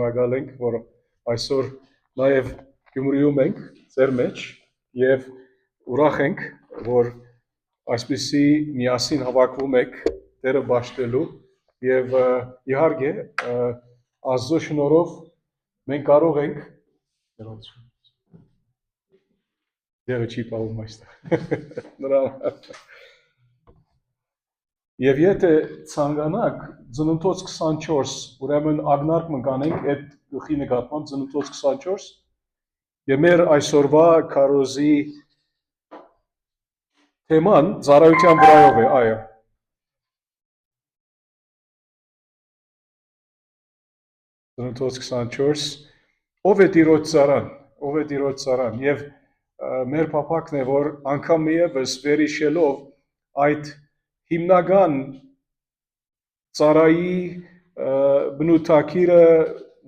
Շնորհակալ ենք, որ այսօր նաև Գյումրիում ենք, ձեր մեջ, եւ ուրախ ենք, որ այսպիսի միասին հավաքվում եք Տերը բաշխելու եւ իհարկե Աստծո շնորհով մենք կարող ենք դերը չի պահում այստեղ Եվ եթե ցանկանաք ծննդոց 24, ուրեմն ագնարկ մկանենք այդ գլխի նկատմամբ ծննդոց 24 եւ մեր այսօրվա քարոզի թեման ծառայության վրայով է, այո։ Ծննդոց 24 ով է Տիրոջ ծառան եւ մեր փափակն է որ անգամ միևս վերհիշելով այդ հիմնական ծառայի բնութագիրը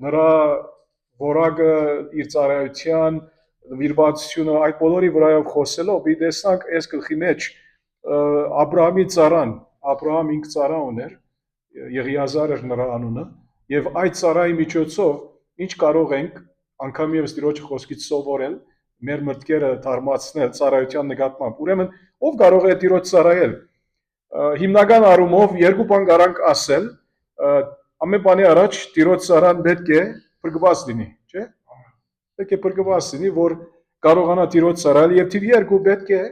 նրա որակը իր ծառայության նվիրվածությունը այդ բոլորի վրայով խոսելով մի տեսանք այս գլխի մեջ Աբրահամի ծառան Աբրահամ ինքը ծառա ուներ Եղիազար էր նրա անունը եւ այդ ծառայի միջոցով ինչ կարող ենք անգամ եւս Տիրոջը խոսքից սովորել մեր մտքերը թարմացնել ծառայության նկատմամբ ուրեմն ով կարող է Տիրոջ ծառայել հիմնական առումով երկու բան կարանք ասել ամեն բանի առաջ Տիրոջ ծառան պետք է փրկված լինի, չէ՞։ Պետք է փրկված լինի, որ կարողանա Տիրոջ ծառայել եւ թիվ 2 պետք է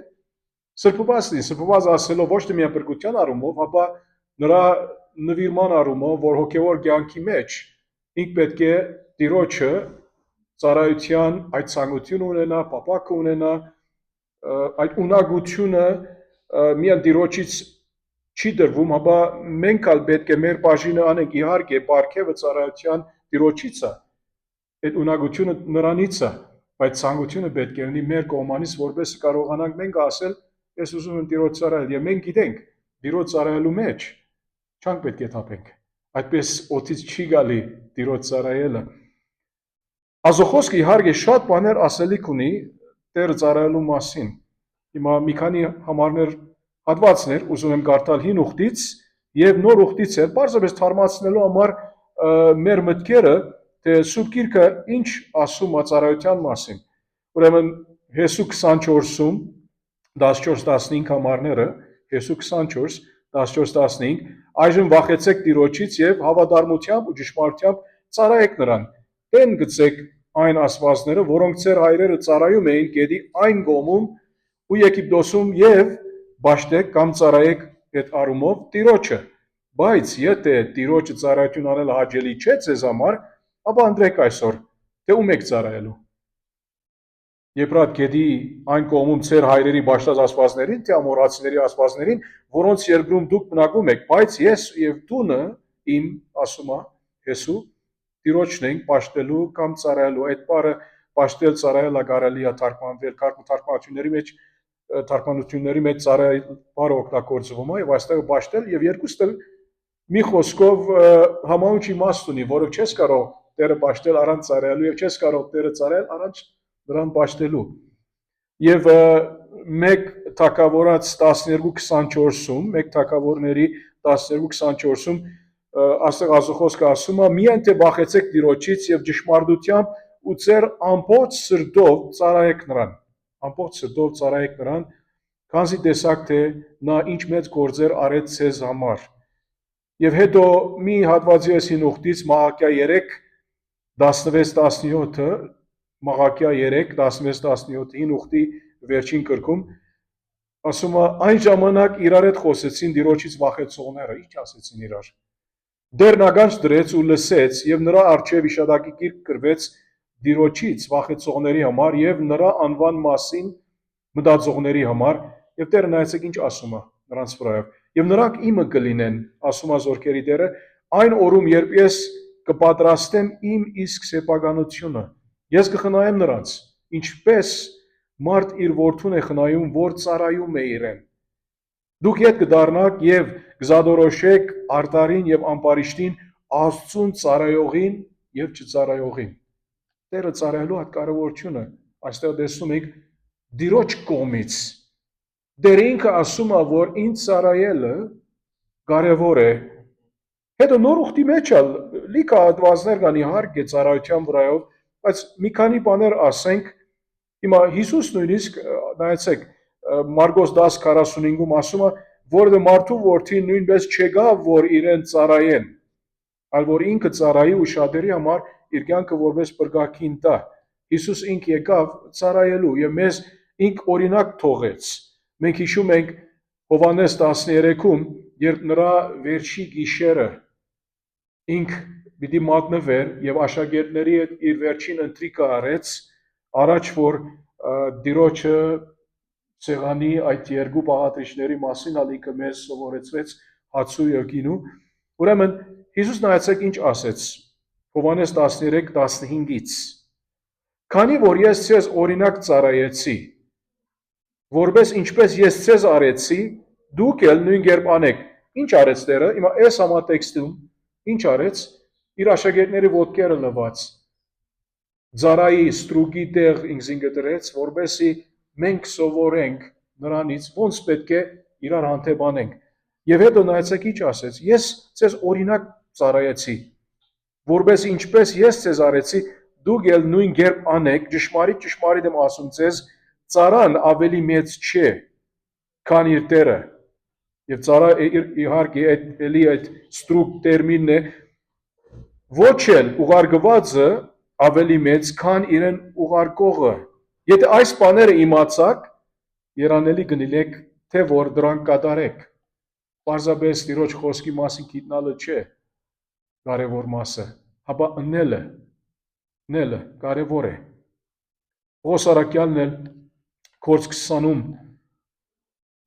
սրբված լինի, սրբված ասելով ոչ թե միայն փրկության առումով, ապա նրա նվիրման առումով, որ հոգեվոր կյանքի մեջ ինք պետք է Տիրոջը ծառայության այդ ցանկությունը ունենա, փափակը ունենա, այդ ունակությունը միայն Տիրոջից չի դրվում, ապա մենք ալ պետք է մեր բաժինը անենք, իհարկե պարգևը ծառայության Տիրոջից է, այդ ունակությունը նրանից է, բայց ցանկությունը պետք է լինի մեր կողմանից, որպես կարողանանք մենք ասել, ես ուզում եմ Տիրոջ ծառայել, եւ մենք գիտենք, Տիրոջ ծառայելու մեջ չանք պետք է թափենք, այդպես օդից չի գալի Տիրոջ ծառայելը։ Ազոխոսքը իհարկե շատ բաներ ասելիք ունի Տերը ծառայելու մասին։ Հիմա մի քանի համարներ հատվածներ ուզում եմ կարդալ հին ուխտից եւ նոր ուխտից էլ բարձրապես թարմացնելու համար մեր մտքերը թե Սուրբ Գիրքը ինչ ասում է ծառայության մասին։ Ուրեմն Հեսու 24-ում 14-15 համարները Հեսու 24 14-15 այժմ վախեցեք Տիրոջից եւ հավատարմությամբ ու ճշմարտությամբ ծառայեք նրան։ Տեն գցեք այն ասվածները, որոնք ձեր հայրերը ծառայում էին գետի այն կողմում ու Եգիպտոսում եւ բաշտեք կամ ծառայեք այդ առումով Տիրոջը, բայց եթե Տիրոջը ծառայություն անել հաճելի չէ ձեզ համար, ապա ընտրեք այսօր, թե ում եք ծառայելու։ Եփրատ գետի այն կողմում ձեր հայրերի բաշտած ասվածներին, թե ամորացիների ասվածներին, որոնց երկրում դուք բնակվում եք, բայց ես եւ տունը իմ, ասում է Հեսու, Տիրոջն ենք պաշտելու կամ ծառայելու։ Այդ բառը պաշտել ծառայելը կարելի է թարգմանվել թարգմանությունների մեջ ծառայել բառը օգտագործվում է եւ այստեղ պաշտել եւ երկուստ էլ մի խոսքով համահունչ իմաստ ունի, որը չես կարող Տերը պաշտել առանց ծառայելու եւ չես կարող Տերը ծառայել առանց նրան պաշտելու։ Եվ 1 Թագավորաց 12:24-ում, 1 Թագավորների 12:24-ում աստեղ ազոխոսքը ասում է միայն թե վախեցեք Տիրոջից եւ ճշմարտությամբ ու ձեր ամբողջ սրտով ծառայեք նրան, քանզի տեսաք թե նա ինչ մեծ գործեր արեց ձեզ համար։ Եվ հետո մի հատվածի հին ուխտից Մաղաքիա 3:16-17-ը Մաղաքիա 3:16-17 հին ուխտի վերջին կրքում ասում է այն ժամանակ իրար հետ խոսեցին Տիրոջից վախեցողները, ինչ ասեցին իրար։ Դեռ նագանջ դրեց ու լսեց եւ նրա առջև իշադակի գիրք գրվեց Տիրոջից վախեցողների համար եւ նրա անվան մասին մտածողների համար եւ Տերը նայեցեք ինչ ասում է նրանց վրայով եւ նրանք իմը կլինեն ասում է Զորքերի Տերը այն օրում երբ ես կպատրաստեմ իմ իսկ սեփականությունը ես կխնայեմ նրանց ինչպես մարդ իր որդուն է խնայում որ ծառայում է իրեն դուք ետ կդառնաք եւ կզադորոշեք արտարին եւ ամպարիշտին Աստծուն ծառայողին եւ չծառայողին Տերը ծառայելու այդ կարևորությունը այստեղ տեսնում եք Տիրոջ կողմից Դեր ինքը ասում է որ ինձ ծառայելը կարևոր է Հետո նոր ուխտի մեջ ալ լիքը հատվածներ կան իհարկե ծառայության վրայով, բայց մի քանի բաներ ասենք, հիմա Հիսուս նույնիսկ նայեցեք Մարգոս 10:45-ում ասում է, որը մարդու որդին նույնպես չեկավ, որ իրեն ծառայեն, այլ որ ինքը ծառայի ու շատերի համար իր կյանքը որպես բրգակին տա։ Հիսուս ինք եկավ ծառայելու եւ մեզ ինք օրինակ թողեց։ Մենք հիշում ենք Հովհաննես 13-ում, երբ նրա վերջի գիշերը ինք պիտի մատնվեր եւ աշակերտների հետ իր վերջին ընթրիքը արեց, առաջ որ Տիրոջը սեղանի այդ երկու բաղադրիչների մասին ալիքը մեզ սովորեցվեց հացու եւ գինու։ Ուրեմն Հիսուս նայեցեք ինչ ասեց Հովհաննես 13:15-ից. Քանի որ ես ցեզ օրինակ ծառայեցի, որպես ինչպես ես ցեզ արեցի, դուք էլ նույն կերպ անեք։ Ինչ արեց Տերը։ Հիմա այս համատեքստում ինչ արեց։ Իր աշակերտների ոտքերը լվաց։ Ծառայի ստրուկի տեղ ինքզին գտրեց, որպեսի մենք սովորենք նրանից ոնց պետք է իրար հանդեպ անենք։ Եվ հետո նայեցեք ինչ ասեց. ես ցեզ օրինակ ծառայեցի, որպես ինչպես ես ցեզ արեցի, դուք էլ նույն կերպ անեք, ճշմարիտ եմ ասում ցեզ, ծառան ավելի մեծ չէ, քան իր տերը։ Եվ ծառա իհարկե այդ ստրուկ տերմինն է, ոչ էլ ուղարկվածը ավելի մեծ, քան իրեն ուղարկողը։ Եթե այս բաները իմացաք, երանելի կլինեք, թե որ դրանք կատարեք։ Պարզապես Տիրոջ խոսքի մասին գիտնալը չէ կարևոր մասը, հապա ընելը կարևոր է։ Պողոս առաքյալն էլ Գործք 20-ում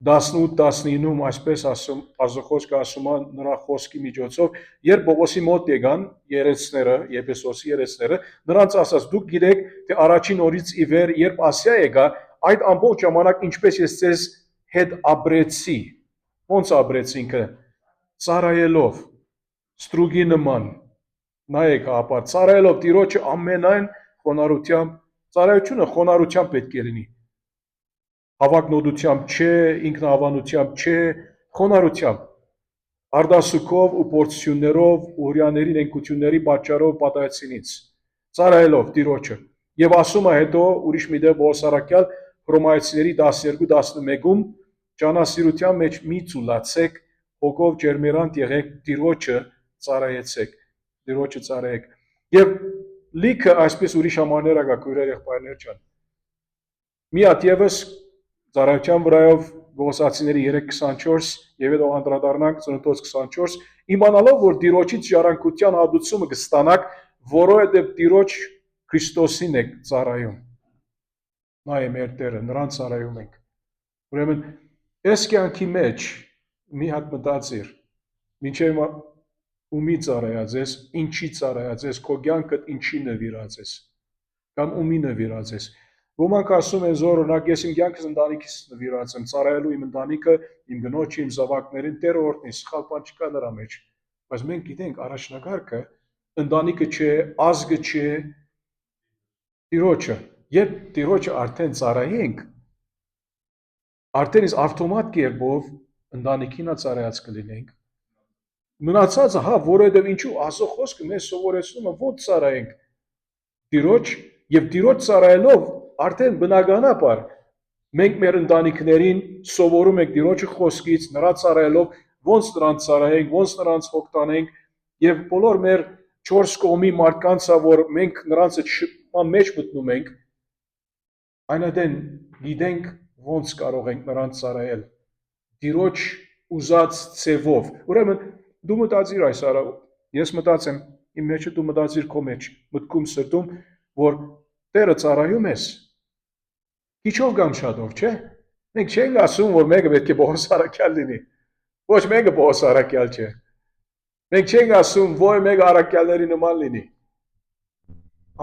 18-19-ում այսպես ասում, Աստծո ասում է նրա խոսքի միջոցով, երբ Պողոսի մոտ եկան երեցները, Եփեսոսի երեցները, նրանց ասաց, դուք գիտեք, թե առաջին օրից ի վեր, երբ Ասիա եկա, այդ ամբողջ ժամանակ ինչպես ես ձեզ հետ ապրեցի, ոնց ապրեց ինքը, ծառայելով, ստրուկի նման, նայեք ապար, ծառայելով Տիրոջը ամենայն խոնարհությամբ, ծառայությունը խոնարհությամբ պետք է լինի։ Հավակնոդությամբ չէ, ինքնահավանությամբ չէ, խոնարհությամբ, արդասուքով ու փորձություններով, ու հրյաների նենգությունների պատճառով պատահեցինից, ծառայելով Տիրոջը։ Եվ ասում է հետո ուրիշ մի դեպ Պողոս առաքյալ Հռոմայացիների 12:11-ում ճանասիրության մեջ մի ծուլացեք, հոգով ջերմերանտ եղեք, Տիրոջը ծառայեք։ Եվ լիքը այսպես ուրիշ համարներ ակա քույրեր եղբայրներ ջան։ Մի հատ եւս ծառայության վրայով Գողոսացիների 3:24 եւ հետո անդրադառնանք Ծննդոց 24, իմանալով որ Տիրոջից ժառանգության հատուցումը կստանաք, որովհետեւ Տիրոջ Քրիստոսին եք ծառայում։ Նա է մեր Տերը, նրան ծառայում ենք։ Ուրեմն այս կյանքի մեջ մի հատ մտածիր, մինչև ումի ծառայած ես, ինչի ծառայած ես, քո կյանքդ ինչի նվիրած ես, կամ ումի նվիրած ես։ Ոմանք ասում են զոր օրինակ ես իմ կյանքս ընտանիքիս նվիրած եմ, ծառայելու իմ ընտանիքը, իմ գնոջը, իմ զավակներին, Տերը օրհնի, սխալ բան չկա դրա մեջ։ Բայց մենք գիտենք առաջնակարգը ընտանիքը չէ, ազգը չէ, Տիրոջը։ Երբ Տիրոջը արդեն ծառայենք, արդեն իսկ ավտոմատ կերպով ընտանիքին ծառայած կլինենք։ Մնացածը, հա, որովհետև ինչու Աստծո խոսքը մեզ սովորեցնում է ո՞նց ծառայենք Տիրոջ եւ Տիրոջ ծառայելով արդեն բնականաբար մենք մեր ընտանիքներին սովորում ենք Տիրոջի խոսքից, նրա ծառայելով ոնց նրանց ծառայենք, ոնց նրանց հոգ տանենք եւ բոլոր մեր 4 կողմի մարդկանցը, որ մենք նրանց մեջ մտնում ենք, այնադեն գիտենք ոնց կարող ենք նրանց ծառայել Տիրոջ ուզած ցևով։ Ուրեմն դու մտածիր այս արա, ես մտածեմ իմ մեջը, դու մտածիր քո մեջ, մտքում սրտում, որ Տերը ծառայում ես, քիչով կամ շատով, չէ։ Մենք չենք ասում, որ մեկը պետք է Պողոս առաքյալ լինի։ Ոչ մեկը Պողոս առաքյալ չէ։ Մենք չենք ասում, որ մեկը առաքյալների նման լինի։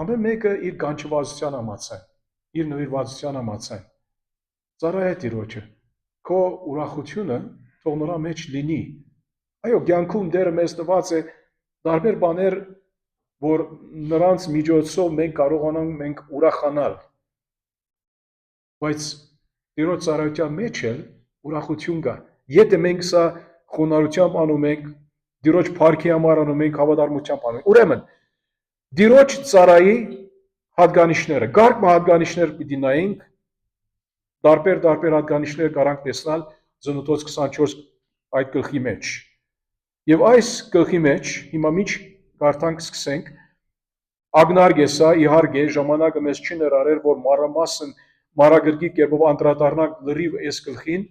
Ամեն մեկը իր կանչվածության համաձայն, իր նվիրվածության համաձայն ծառայե Տիրոջը։ Քո ուրախությունը թող նրա մեջ լինի։ Այո, կյանքում Տերը մեզ տված է տարբեր բաներ, որ նրանց միջոցով մենք կարողանանք ուրախանալ։ Բայց Տիրոջ ծառայության մեջ էլ ուրախություն կա։ Եթե մենք սա խոնարհությամբ անում ենք, Դիրոջ փառքի համար անում ենք հավատարմությամբ անում։ Ուրեմն դիրոջ ծառայի հատկանիշները, գարկ հատկանիշներ պիտի նայենք, տարբեր հատկանիշներ կարանք տեսնալ Ծննդոց 24 այդ գլխի մեջ։ Եվ այս գլխի մեջ հիմա միջ կարդանք սկսենք ագնարգեսա իհարկե ժամանակը մեզ չի ներառել որ մանրամասն մանրագրգիռ կերպով անդրադառնանք լրիվ այս գլխին,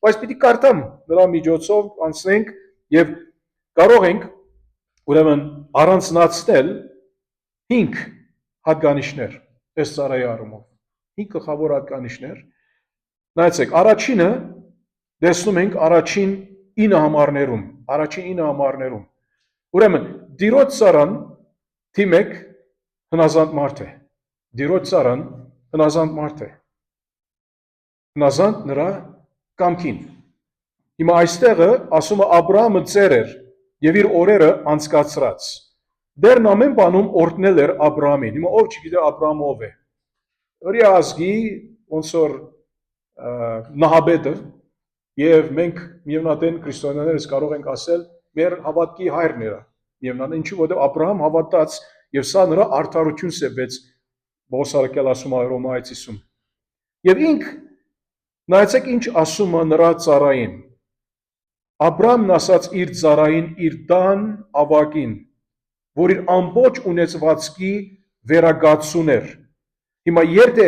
բայց պիտի կարդամ նրա միջոցով անցնենք եւ կարող ենք ուրեմն առանձնացնել 5 հատկանիշներ այս ծառայի առումով 5 գլխավոր հատկանիշներ նայեցեք առաջինը տեսնում ենք առաջին 9 համարներում ուրեմն դիրոջ ծառան թիմեք հնազանդ մարդ է դիրոջ ծառան հնազանդ մարդ է հնազանդ նրա կամքին հիմա այստեղը ասում է Աբրահամը ծեր էր եւ իր օրերը անցկացրած դեռն ամեն բանում օրհնել էր Աբրահամին հիմա ով չգիտե Աբրահամը ով է հրի ազգի ոնց որ նահաբեդը եւ մենք միևնատեն քրիստոնյաներս կարող ենք ասել մեր հավատքի հայրն էր միևնատեն ինչու որտեղ Աբրահամ հավատաց եւ սա նրա արդարություն սեվեց Բոսարակել ասում է Հռոմայացիսում եւ ինք նայեցեք ինչ ասում է նրա ծառային Աբրահամն ասաց իր ծառային իր տան ավագին որ իր ամբողջ ունեցվածքի վերագացուն էր հիմա եթե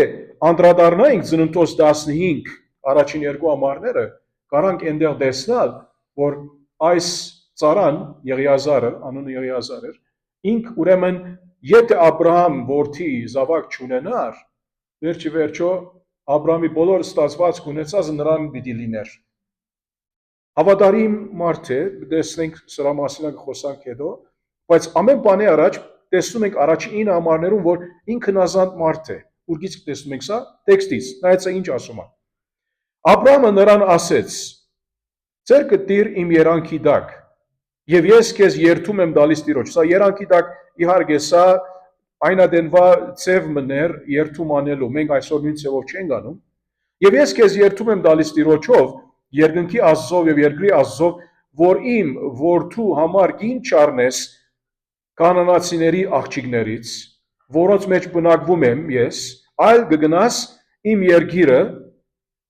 անդրադառնայինք Ծննդոց 15 առաջին երկու համարները կարանք այնտեղ տեսնալ որ այս ծառան Եղիազարը անունը Եղիազար էր ինք ուրեմն եթե Աբրահամ որդի զավակ չունենար վերջո Աբրահամի բոլոր ստացվածք ունեցածը նրան պիտի լիներ հավատարիմ մարդ է տեսնենք սրա մասին խոսանք հետո բայց ամեն բանի առաջ տեսնում ենք առաջին 9 համարներում որ ինքը հնազանդ մարդ է ուրգից տեսնում ենք սա տեքստից նայեցեք ինչ ասում է Աբրահամը նրան ասեց ձեր կտիր իմ երանքի տակ եւ ես քեզ երթում եմ դալիս Տիրոջ սա երանքի տակ իհարկե սա այնադենվա ծև մներ երթում անելու մենք այսօր նույն ծևով չենք անում եւ ես քեզ երթում եմ դալիս Տիրոջով երկնքի Աստծով եւ երկրի Աստծով որ իմ որդու համար գին չառնես կանանացիների աղջիկներից որոնց մեջ բնակվում եմ ես այլ կգնաս իմ երկիրը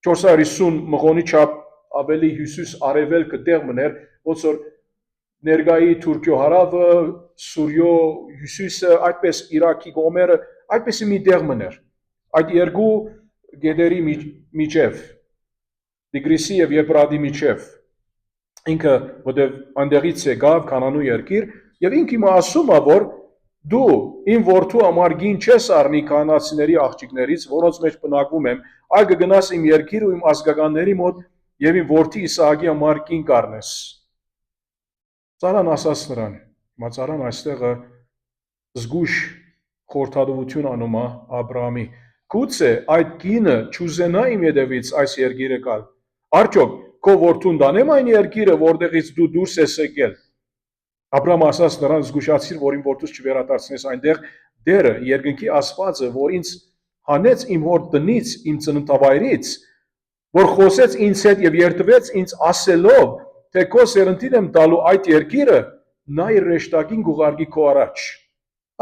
450 մղոնի չափ ավելի հյուսիս արևելքը տեղ մներ ոնց որ ներգայի Թուրքիո հարավը Սուրիո հյուսիսը այդպես Իրաքի կողմերը այդպեսի մի տեղ մներ այդ երկու գետերի միջև Տիգրիսի եւ Եփրատի միջև ինքը որտեղ այնտեղից եկավ Կանանու երկիր եւ ինքը հիմա ասում է որ դու իմ որդու համար գին չես առնի կանանացիների աղջիկներից որոնց մեջ բնակվում եմ այլ կգնաս իմ երկիրը ու իմ ազգականների մոտ եւ իմ որդի Իսահակի համար գին կառնես Ծառան ասաց նրան հիմա ծառան այստեղը զգուշ խորհրդատվություն անում է Աբրահամի գուցե այդ գինը չուզենա իմ ետևից այս երկիրը գալ արդյոք քո որդուն դանեմ այն երկիրը որտեղից դու դուրս ես եկել Աբրահամը ասաց նրան զգուշացիր որ իմ որդուս չվերադարձնես այնտեղ դերը երկնքի Աստվածը որ ինձ հանեց իմ հոր տնից իմ ծննդավայրից որ խոսեց ինձ հետ եւ երդվեց ինձ ասելով թե քո սերնդին եմ տալու այդ երկիրը նա իր ռեշտակին գուղարկի քո առաջ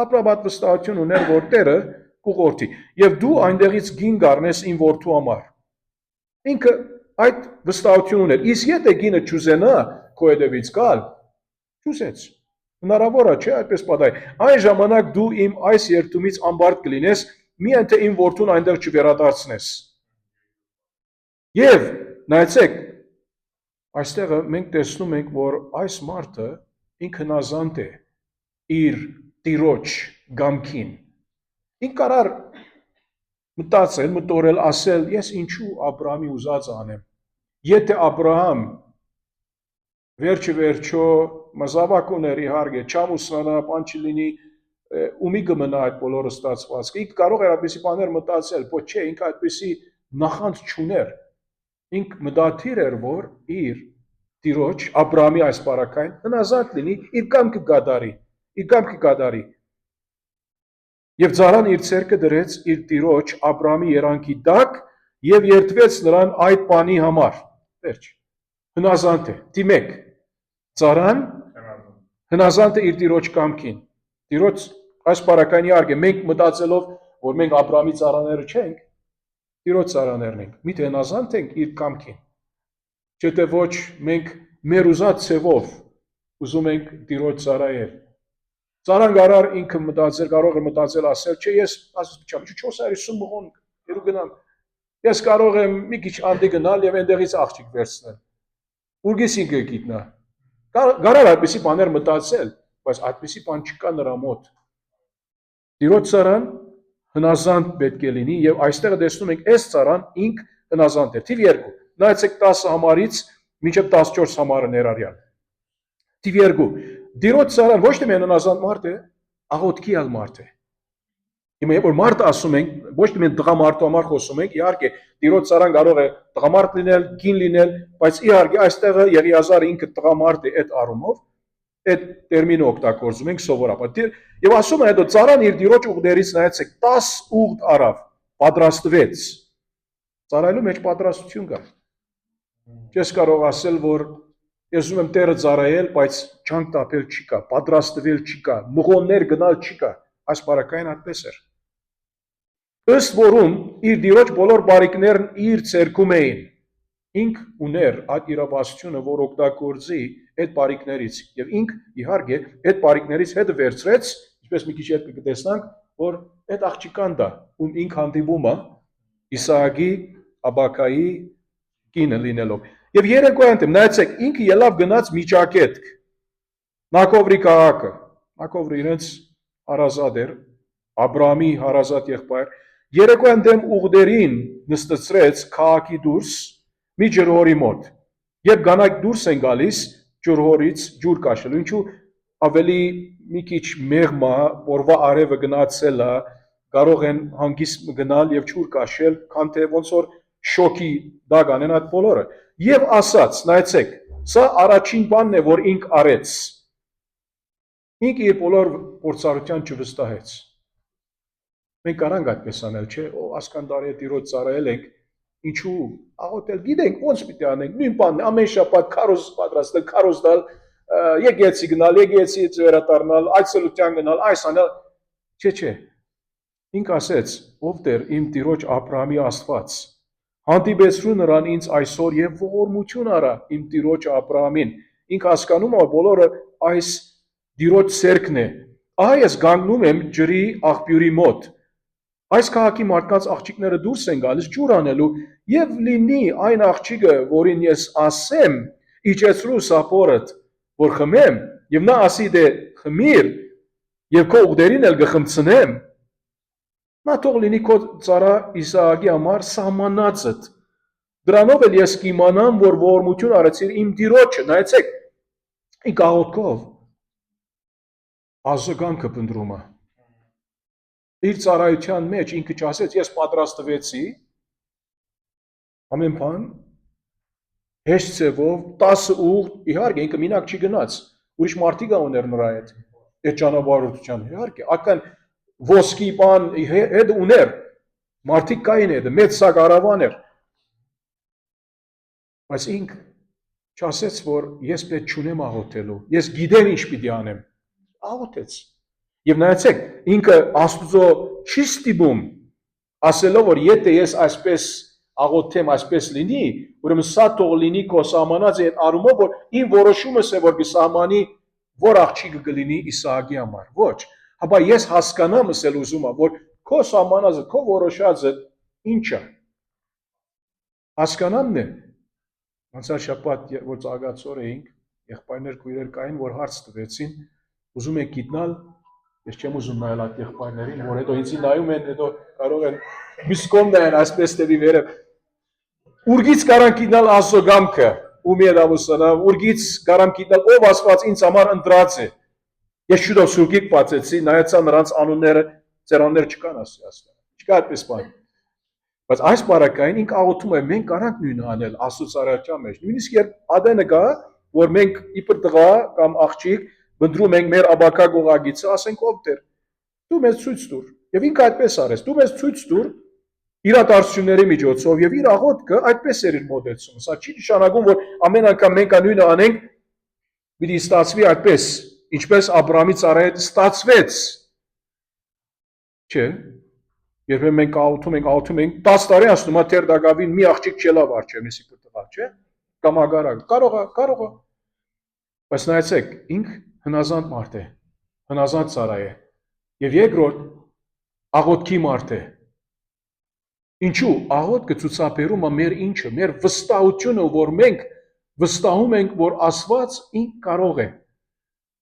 Աբրահամը վստահություն ուներ որ Տերը կուղորթի եւ դու այնտեղից գին գառնես իմ որդու համար ինքը այդ վստահություն ուներ իսկ եթե գինը չուզենա քո ետևից գալ չուզեց հնարավոր է չէ այդպես պատահի այն ժամանակ դու իմ այս երթումից ամբարդ կլինես միայն թե իմ որդուն այնտեղ չվերադարձնես եւ նայեցեք այստեղը մենք տեսնում ենք որ այս մարդը ինքը հնազանդ է իր Տիրոջ գամքին ինք կարար մտածել մտորել ասել ես ինչու Աբրահամի ուզածը անեմ եթե Աբրահամ վերջո մզավակ ուներ իհարկե չամուսնանա բան չլինի ումի կմնա այդ բոլորը ստացվածքը ինք կարող էր այդպիսի բաներ մտածել ոչ չէ ինքը այդպիսի նախանձ չուներ ինք մտադիր էր որ իր Տիրոջ Աբրահամի այս բարակային հնազանդ լինի իր կամքը կատարի եւ ծառան իր ցերկը դրեց իր Տիրոջ Աբրահամի երանքի տակ եւ երդվեց նրան այդ բանի համար վերջ հնազանդ է դիմեք ծառան հնազանդ է իր տիրոջ կամքին։ Տիրոջ այս բարակայնի արգ է, մենք մտածելով, որ մենք Աբրամի ծառաները չենք, տիրոջ ծառաներն ենք, միթե հնազանդ ենք իր կամքին, չէ թե ոչ մենք մեր ուզած ցևով ուզում ենք տիրոջ ծառայել։ Ծառան գարար ինքը մտածել, կարող է մտածել ասել, չէ, ես ասում եմ 450 մղոն երու գնամ, ես կարող եմ մի քիչ անդի գնալ եւ այնտեղից աղջիկ վերցնել։ Ուրգես ինքը գիտնա։ Գարար այդպիսի բաներ մտածել, բայց այդպիսի բան չկա նրա մոտ։ Տիրոջ ծառան հնազանդ պետք է լինի եւ այստեղ տեսնում ենք այս ծառան ինք հնազանդ է։ Թիվ 2։ Նայեցեք 10 համարից մինչև 14 համարը ներառյալ։ Թիվ 2։ Տիրոջ ծառան ոչ թե միայն հնազանդ մարդ է, աղոթքի ալ մարդ է։ Հիմա երբ որ մարդ ասում ենք, ոչ թե միայն տղամարդու համար խոսում ենք, իհարկե տիրոջ ծառան կարող է տղամարդ լինել, կին լինել, բայց իհարկե այստեղ Եղիազարը ինքը տղամարդ է այդ առումով, այդ տերմինը օգտագործում ենք սովորաբար։ Եվ ասում է հետո ծառան իր տիրոջ ուղտերից նայեցեք 10 ուղտ արավ, պատրաստվեց։ Ծառայելու մեջ պատրաստություն կա։ Չես կարող ասել, որ ես ուզում եմ Տերը ծառայել, բայց չանք տապել չի կա, պատրաստվել չի կա, մղոններ գնալ չի կա։ Այս բարակային այդպես էր։ Ըստ որում իր տիրոջ բոլոր բարիքներն իր ցերքում էին։ Ինք ուներ այդ իրավասությունը, որ օգտագործի այդ բարիքներից եւ ինք իհարկե այդ բարիքներից հետը վերցրեց, ինչպես մի քիչ հետ կտեսնանք, որ այդ աղջիկան դա, ում ինք հանդիպում է Իսահակի Աբակայի կինը լինելով։ Եվ երեկոյան դեմ նայեցեք, ինքը ելավ գնաց Միջակետք, Նակովրի քաղաքը, Նակովրը իրենց հարազատ էր, Աբրամի հարազատ եղբայր, երեկոյան դեմ ուղդերին նստեցրեց քաղաքի դուրս մի ջրհորի մոտ, երբ կանայք դուրս են գալիս ջրհորից ջուր կաշելու, ինչու ավելի մի քիչ մեղմա, օրվա արևը գնացել է, կարող են հանգիստ գնալ եւ ջուր կաշել, քան թե ոնց որ շոկի դակ անեն այդ բոլորը։ Եվ ասաց, նայեցեք, սա առաջին բանն է, որ ինք արեց։ Ինք իր բոլոր փորձառության չվստահեց։ Մենք կարանք այդպես անել, չէ՞, ասկան տարի է տիրոջ ծառայել ենք, ինչու աղոթել, գիտենք ոնց պիտի անենք, նույն բանն է, ամեն շաբաթ քարոզ պատրաստել, քարոզ դալ, եկեցի գնալ, եկեցի վերադառնալ, այցելության գնալ, այս անել, չէ։ Ինք ասեց, ով Տեր, իմ տիրոջ Աբրահամի Աստված, հանդիպեցրու նրան ինձ այսօր եւ ողորմություն արա իմ տիրոջ Աբրահամին։ Ինք հասկանում է, բոլորը այս տիրոջ ցերկն է։ Ահա ես գանգնում եմ ջրի աղբյուրի մոտ։ Այս քաղաքի մարդկանց աղջիկները դուրս են գալիս ջուր անելու եւ լինի այն աղջիկը, որին ես ասեմ, իջեցրու սապորդ, որ խմեմ, եւ նա ասի դե խմիր եւ քո ուղդերին էլ գխմցնեմ։ Նա թող լինի քո ծառա Իսահակի համար սահմանածդ։ Դրանով էլ ես կիմանամ, որ ողորմություն արեցիր իմ տիրոջը, նայեցեք, ինք աղոթքով ազգանքը փնտրում է։ Իր ծառայության մեջ ինքը չասեց, ես պատրաստվեցի, ամեն բան, հեշտ ծևով, 10 ուղ, իհարկե ինքը մինակ չի գնաց, ուրիշ մարդիկ ուներ նրա հետ, այդ ճանապարհորդության, իհարկե, ական ոսկի բան հետ ուներ, մարդիկ կային հետը, մեծ սա կարավան էր, բայց ինք չասեց, որ ես պետք չունեմ աղոթելու, ես գիտեմ ինչ պիտի անեմ, աղոթեց, եւ նայեցեք, ինքը Աստուծո չի ստիպում, ասելով, որ եթե ես այսպես աղոթեմ, այսպես լինի, ուրեմն սա թող լինի քո սահմանած այդ արումով, որ իմ որոշումս է, որ կսահմանի որ աղջիկը կլինի Իսահակի համար, ոչ, հապա ես հասկանամ ասել ուզում եմ, որ քո սահմանածը, քո որոշածը ինչ է, հասկանամն է, անցյալ շաբաթ, որ ծաղկացոր էինք, եղբայրներ քույրեր կային, որ հարց տվեցին, ուզում եք գիտնալ, ես չեմ ուզում նայել այդ եղբայրներին, որ հետո ինձի նայում են, հետո կարող են միսկոմ նայեն, այսպես տևի վերև, ուրգից կարան գիտնալ Աստծո կամքը, ումի հետ ամուսնանամ, ուրգից կարամ գիտնալ, ով Աստված ինձ համար ընտրած է, ես շուտով սուրգիկ բացեցի, նայեցա նրանց անունները, ծերաններ չկան ասի Աստված, չկա այդպես բան, բայց այս բարակային ինք աղոթում է, մենք կարանք նույնը անել Աստծո ծառայության մեջ, նույնիսկ երբ ադենը կա, որ մենք իբր տղա կամ աղջիկ բնդրում ենք մեր աբակա գողագիցը, ասենք ով Տեր, դու մեզ ցույց տուր, եւ ինքը այդպես արեց, դու մեզ ցույց տուր իրադարձությունների միջոցով եւ իր աղոթքը այդպես էր իր մոդեցումը, սա չի նշանակում, որ ամեն անգամ մենք նույնը անենք, պիտի ստացվի այդպես, ինչպես Աբրամի ծառայի հետ ստացվեց, չէ, երբեմն մենք աղոթում ենք 10 տարի անցնում է թեր դակավին մի աղջիկ չելա վարչեմ, եսի տղա, չէ, կամ ագարակ, կարող է, բայց նայեցեք, ինք հնազանդ մարդ է, հնազանդ ծառա է, եւ երկրորդ աղոթքի մարդ է, ինչու աղոթքը ցուցաբերում է մեր ինչը, մեր վստահությունը, որ մենք վստահում ենք, որ Աստված ինք կարող է,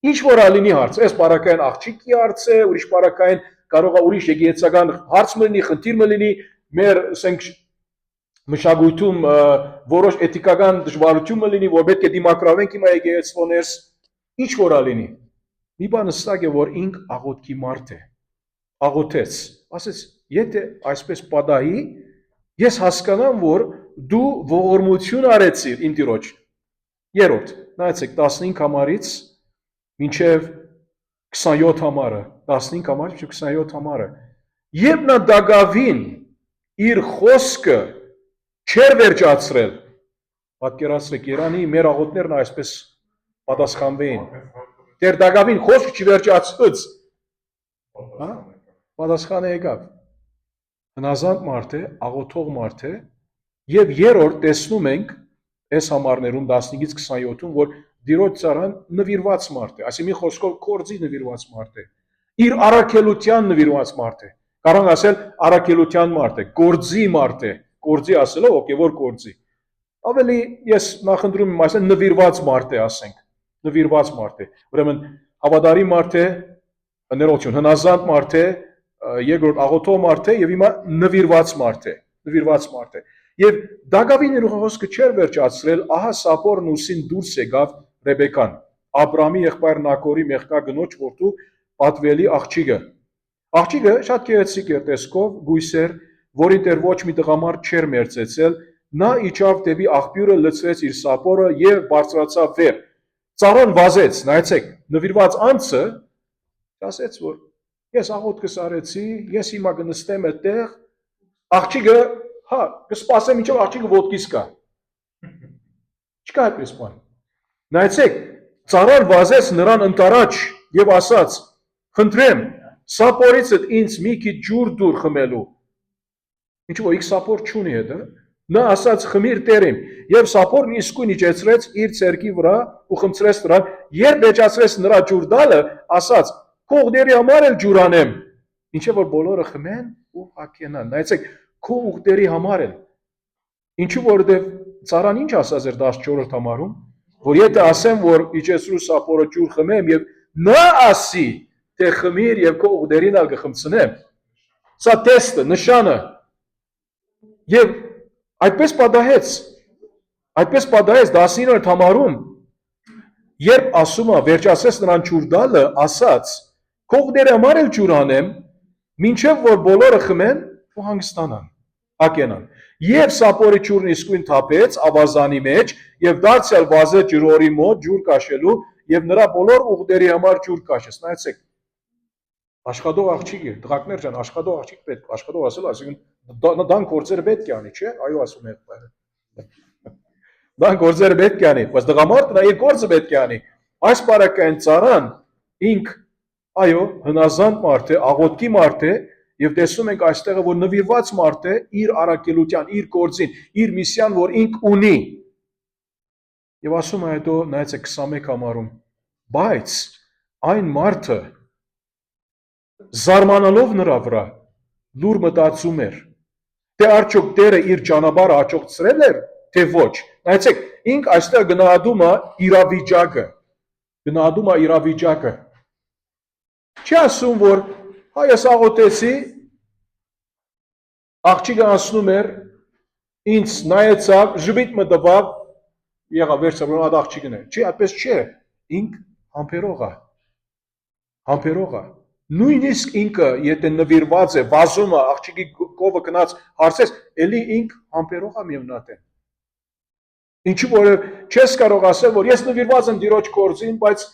ինչ որ ալինի հարց, այս բարակային աղջիկի հարց է, ուրիշ բարակային կարող է ուրիշ եկեղեցական հարց մլինի, խնդիր մլինի, մեր ասենք մշակույթում որոշ էթիկական դժվարություն մլինի, որ պետք է դիմակրավենք հիմա եկեղեցվոներս, ինչ որ ալինի։ Մի բան հստակ է, որ ինք աղոթքի մարդ է, աղոթեց, ասեց, եթե այսպես պատահի, ես հասկանամ, որ դու ողորմություն արեցիր իմ Տիրոջ։ Երրորդ, նայեցեք 15 համարից մինչև 27 համարը, 15 համարից մինչև 27 համարը։ Երբ նա դակավին իր խոսքը չեր վերջացրել, պատկերացրեք, Երանի մեր աղոթներն այսպես պատասխանվեին։ Դեր դակավին խոսք չվերջացվեց, պատասխանը եկավ։ Հնազանդ մարդ է, աղոթող մարդ է, եւ երրորդ տեսնում ենք այս համարներում 15-ից 27-ում, որ Տիրոջ ծառան նվիրված մարդ է, այսինքն մի խոսքով կորձի նվիրված մարդ է, իր առաքելության նվիրված մարդ է, կարող ասել առաքելության մարդ է, կորձի մարդ է, կորձի ասելով ոգևոր կորձի, ավելի ես նախընտրում եմ ասել նվիրված մարդ է, ասենք, նվիրված մարդ է, ուրեմն հավատարիմ մարդ է, ներողություն, հնազանդ մարդ է, երկրորդ աղոթող մարդ է եւ հիմա նվիրված մարդ է, եւ Դակավին իր խոսքը չէր վերջացրել, ահա Սապորն ուսին դուրս եկավ Ռեբեկան, Աբրամի եղբայր Նակորի մեղքա գնոջ որդու պատվելի աղջիկը։ Աղջիկը շատ գեղեցիկ էր տեսքով, գույս էր, որին դեռ ոչ մի տղամարդ չէր մերձեցել, նա իջավ դեպի աղբյուրը, լցրեց իր սապորը եւ բարձրացավ վեր։ Ծառան վազեց, նայեցեք, նվիրված անձը ասեց, որ ես աղոթքս արեցի, ես հիմա կնստեմ այդտեղ, աղջիկը, հա, կսպասեմ ինչով աղջիկը ոտքից կա։ Չկա այդպես բան։ Նայեցեք, ծառան վազեց նրան ընտարաջ եւ ասաց. «Խնդրեմ, սապորիցդ ինձ մի քիչ ջուր դուր խմելու»։ Ինչու՞ որ սապոր չունի հետը։ Նա ասաց. «Խմիր տերիմ»։ Եվ սապորն իսկույն իջեցրեց իր ցերկի վրա ու խմցրեց նրան։ Երբ մեջացրեց նրա ջուր տալը, ասաց. «Քո ուղտերի համար էլ ջուր անեմ»։ Ինչեւ որ բոլորը խմեն ու հագենան։ Նայեցեք, քո ուղտերի համար էլ։ Ինչու որովհետեւ ծառան ինչ ասած էր 14-րդ համարում, որ եթե ասեմ, որ իջեցրու սապորը ջուր խմեմ եւ նա ասի, թե խմիր եւ քո ուղտերին ալ կխմցնեմ։ Սա տեստը, նշանը։ Եվ այդպես պատահեց 19-րդ համարում, երբ ասում է վերջացրեց նրան ջուր տալը, ասաց. «Քո ուղտերի համար էլ ջուր անեմ, մինչև որ բոլորը խմեն ու հանգստանան, հագենան»։ Եվ սապորի ջուրն իսկույն թափեց ավազանի մեջ եւ դարձյալ վազեց ջրորի մոտ ջուր կաշելու եւ նրա բոլոր ուղտերի համար ջուր կաշեց։ Նայեցեք, աշխատող աղջիկ է, տղակներ ջան, աշխատող աղջիկ պետք, աշխատող ասել, այսինքն դան գործերը պետք է անի, չէ՞, այո ասում է եղբայրը։ Դան գործերը պետք է անի, բայց տղամարդը նա իր գործը պետք է անի։ Այս բարակային ծառան ինք, այո, հնազանդ մարդ է, աղոթքի մարդ է, եւ տեսնում ենք այստեղը, որ նվիրված մարդ է իր առաքելության, իր գործին, իր միսիան, որ ինք ունի։ Եվ ասում է հետո, նայեցեք 21 համարում, բայց այն մարդը զարմանալով նրա վրա լուր մտածում էր, թե արդյոք Տերը իր ճանապարհը հաջողացրել էր, թե ոչ։ Նայեցեք, ինք այստեղ գնահատում է իրավիճակը։ Չի ասում, որ հա ես աղոթեցի, աղջիկը ասնում էր, ինձ նայեցավ, ժպիտ մը տվավ, եղավ վերջը այդ աղջիկն է։ Չի, այդպես չէ, ինք համբերող է։ Նույնիսկ ինքը, եթե նվիրված է, վազում է, աղջիկի կովը գնաց հարցես, էլի ինք համբերող է միևնույն։ Ինչու որ չես կարող ասել, որ ես նվիրված եմ Տիրոջ գործին, բայց